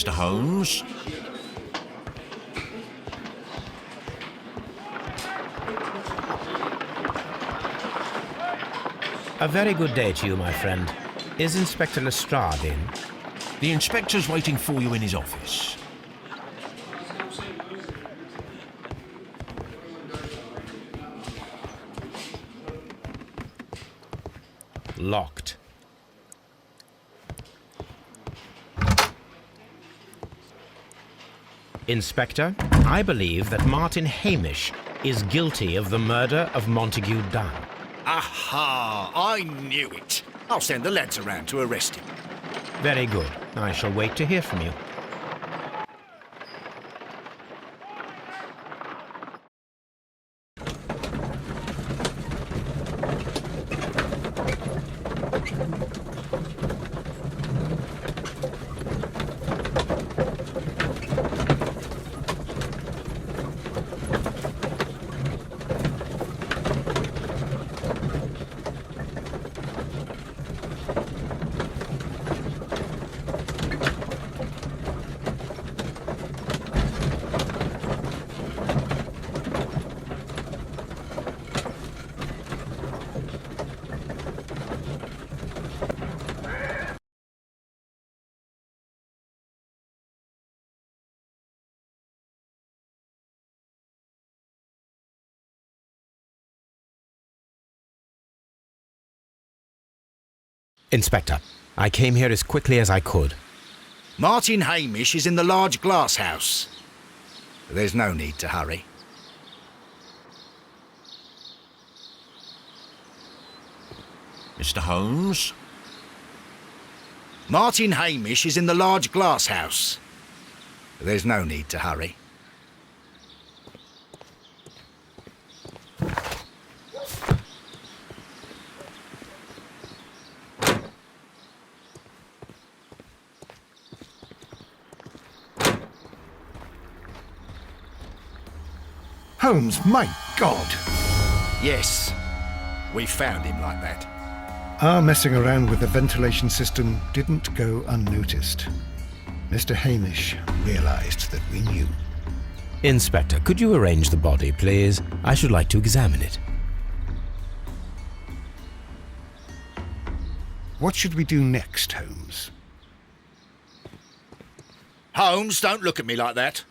Mr. Holmes? A very good day to you, my friend. Is Inspector Lestrade in? The inspector's waiting for you in his office. Locked. Inspector, I believe that Martin Hamish is guilty of the murder of Montague Dunn. Aha! I knew it. I'll send the lads around to arrest him. Very good. I shall wait to hear from you. Inspector, I came here as quickly as I could. Martin Hamish is in the large glass house. There's no need to hurry. Mr. Holmes? Martin Hamish is in the large glass house. There's no need to hurry. Holmes, my God! Yes, we found him like that. Our messing around with the ventilation system didn't go unnoticed. Mr. Hamish realized that we knew. Inspector, could you arrange the body, please? I should like to examine it. What should we do next, Holmes? Holmes, don't look at me like that.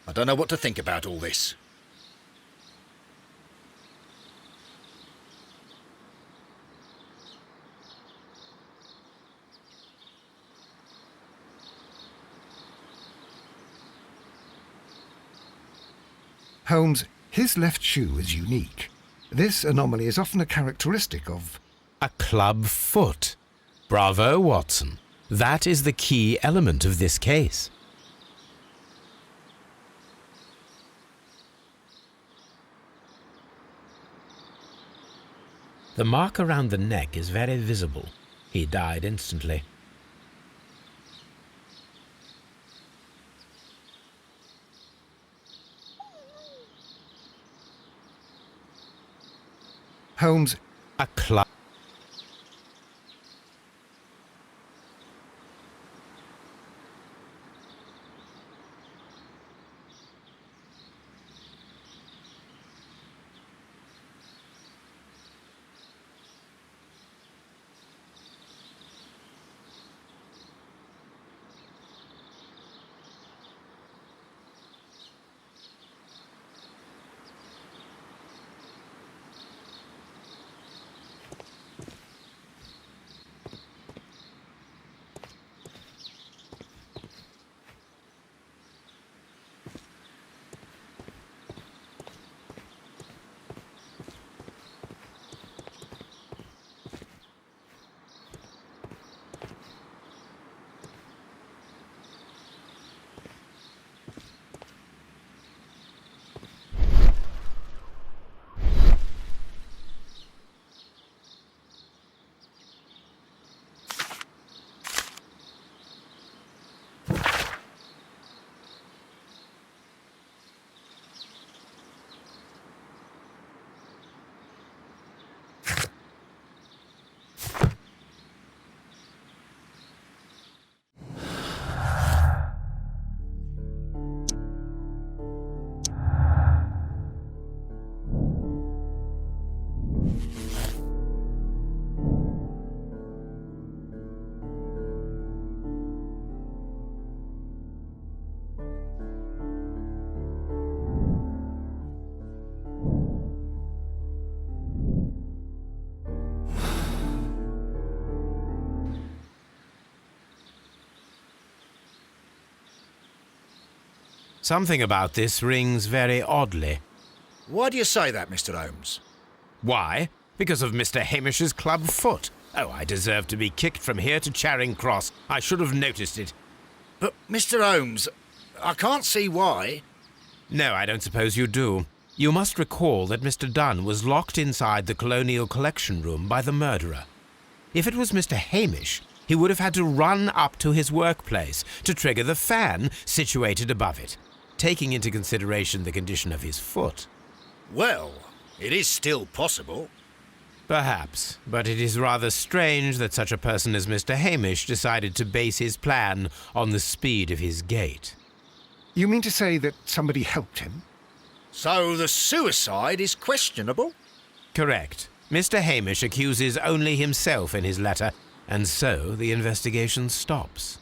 I don't know what to think about all this. Holmes, his left shoe is unique. This anomaly is often a characteristic of... A club foot. Bravo, Watson. That is the key element of this case. The mark around the neck is very visible. He died instantly. Holmes, A club. Something about this rings very oddly. Why do you say that, Mr. Holmes? Why? Because of Mr. Hamish's club foot. Oh, I deserve to be kicked from here to Charing Cross. I should have noticed it. But, Mr. Holmes, I can't see why. No, I don't suppose you do. You must recall that Mr. Dunn was locked inside the Colonial Collection Room by the murderer. If it was Mr. Hamish, he would have had to run up to his workplace to trigger the fan situated above it, taking into consideration the condition of his foot. Well, it is still possible. Perhaps, but it is rather strange that such a person as Mr. Hamish decided to base his plan on the speed of his gait. You mean to say that somebody helped him? So the suicide is questionable? Correct. Mr. Hamish accuses only himself in his letter, and so the investigation stops.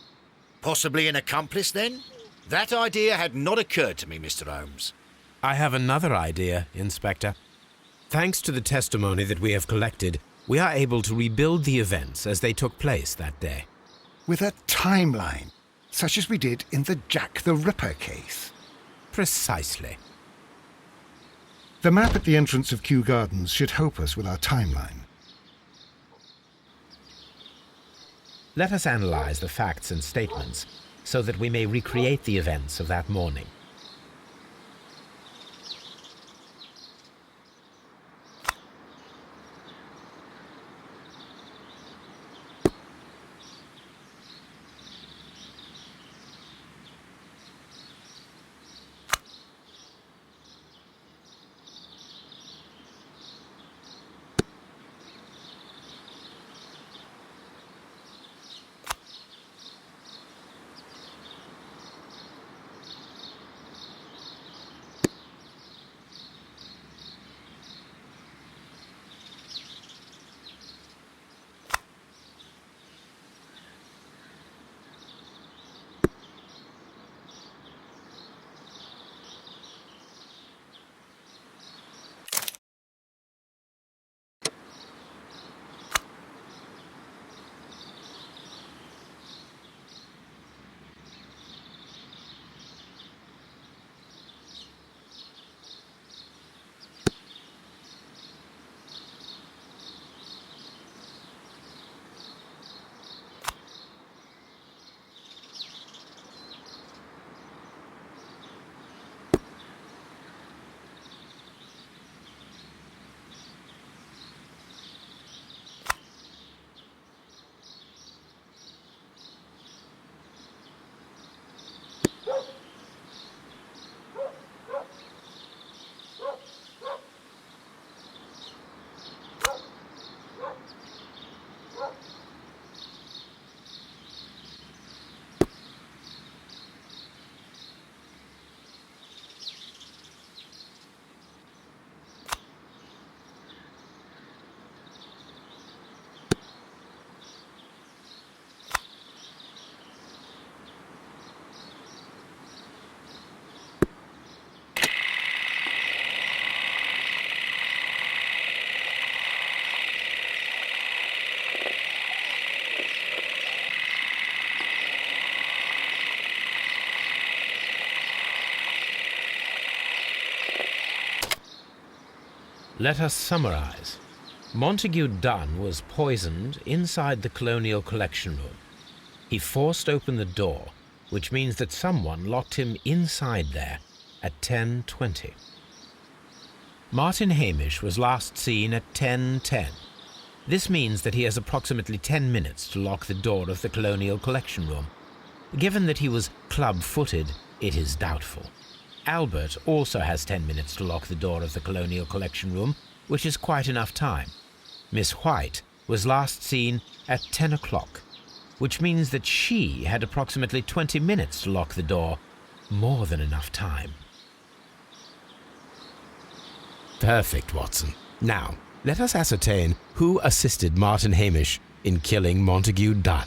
Possibly an accomplice, then? That idea had not occurred to me, Mr. Holmes. I have another idea, Inspector. Thanks to the testimony that we have collected, we are able to rebuild the events as they took place that day. With a timeline, such as we did in the Jack the Ripper case. Precisely. The map at the entrance of Kew Gardens should help us with our timeline. Let us analyze the facts and statements so that we may recreate the events of that morning. Let us summarize. Montague Dunn was poisoned inside the Colonial Collection Room. He forced open the door, which means that someone locked him inside there at 10:20. Martin Hamish was last seen at 10:10. This means that he has approximately 10 minutes to lock the door of the Colonial Collection Room. Given that he was club-footed, it is doubtful. Albert also has 10 minutes to lock the door of the Colonial Collection Room, which is quite enough time. Miss White was last seen at 10 o'clock, which means that she had approximately 20 minutes to lock the door, more than enough time. Perfect, Watson. Now, let us ascertain who assisted Martin Hamish in killing Montague Dunn.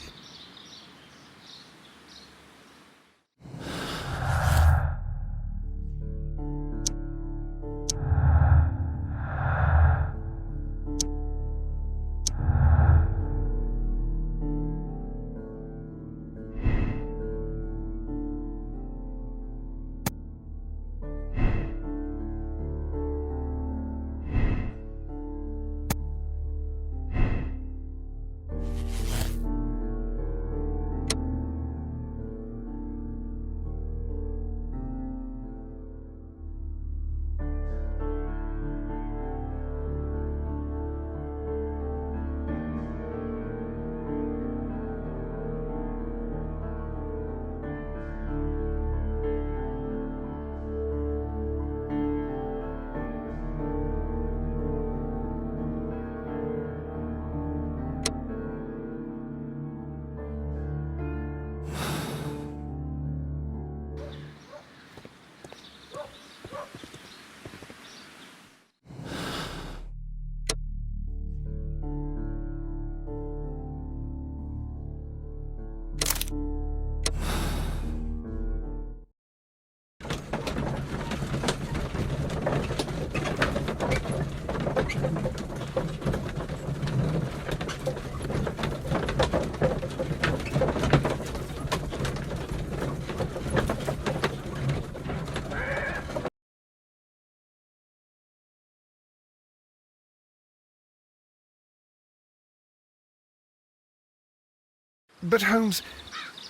But Holmes,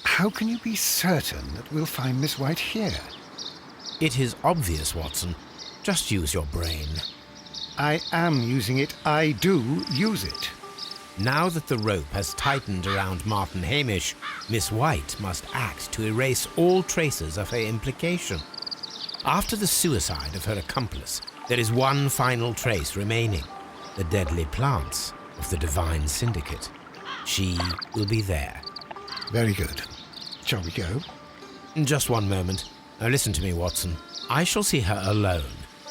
how can you be certain that we'll find Miss White here? It is obvious, Watson. Just use your brain. I am using it. I do use it. Now that the rope has tightened around Martin Hamish, Miss White must act to erase all traces of her implication. After the suicide of her accomplice, there is one final trace remaining: the deadly plants of the Divine Syndicate. She will be there. Very good. Shall we go? Just one moment. Now listen to me, Watson. I shall see her alone.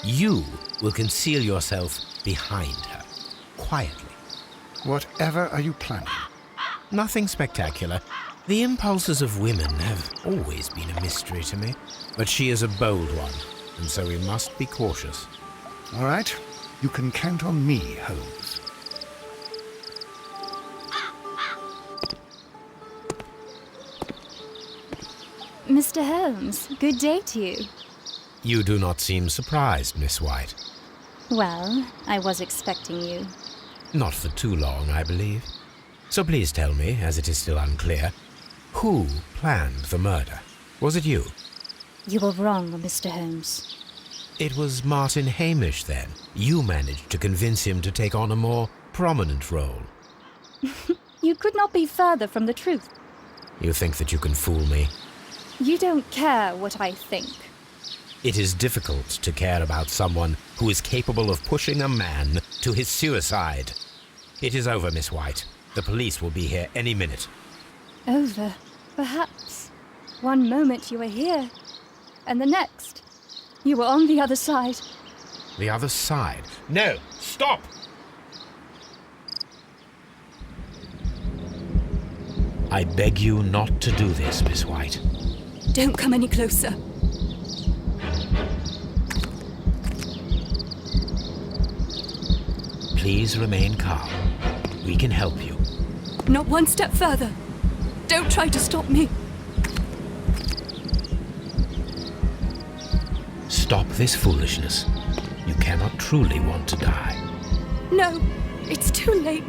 You will conceal yourself behind her, quietly. Whatever are you planning? Nothing spectacular. The impulses of women have always been a mystery to me. But she is a bold one, and so we must be cautious. All right. You can count on me, Holmes. Mr. Holmes, good day to you. You do not seem surprised, Miss White. Well, I was expecting you. Not for too long, I believe. So please tell me, as it is still unclear, who planned the murder? Was it you? You were wrong, Mr. Holmes. It was Martin Hamish, then. You managed to convince him to take on a more prominent role. You could not be further from the truth. You think that you can fool me? You don't care what I think. It is difficult to care about someone who is capable of pushing a man to his suicide. It is over, Miss White. The police will be here any minute. Over, perhaps. One moment you were here, and the next, you were on the other side. The other side? No! Stop! I beg you not to do this, Miss White. Don't come any closer. Please remain calm. We can help you. Not one step further. Don't try to stop me. Stop this foolishness. You cannot truly want to die. No, it's too late.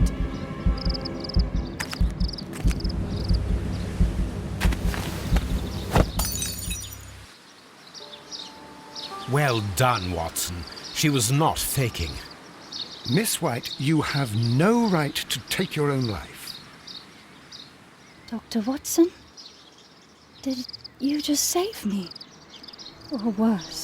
Well done, Watson. She was not faking. Miss White, you have no right to take your own life. Dr. Watson? Did you just save me? Or worse?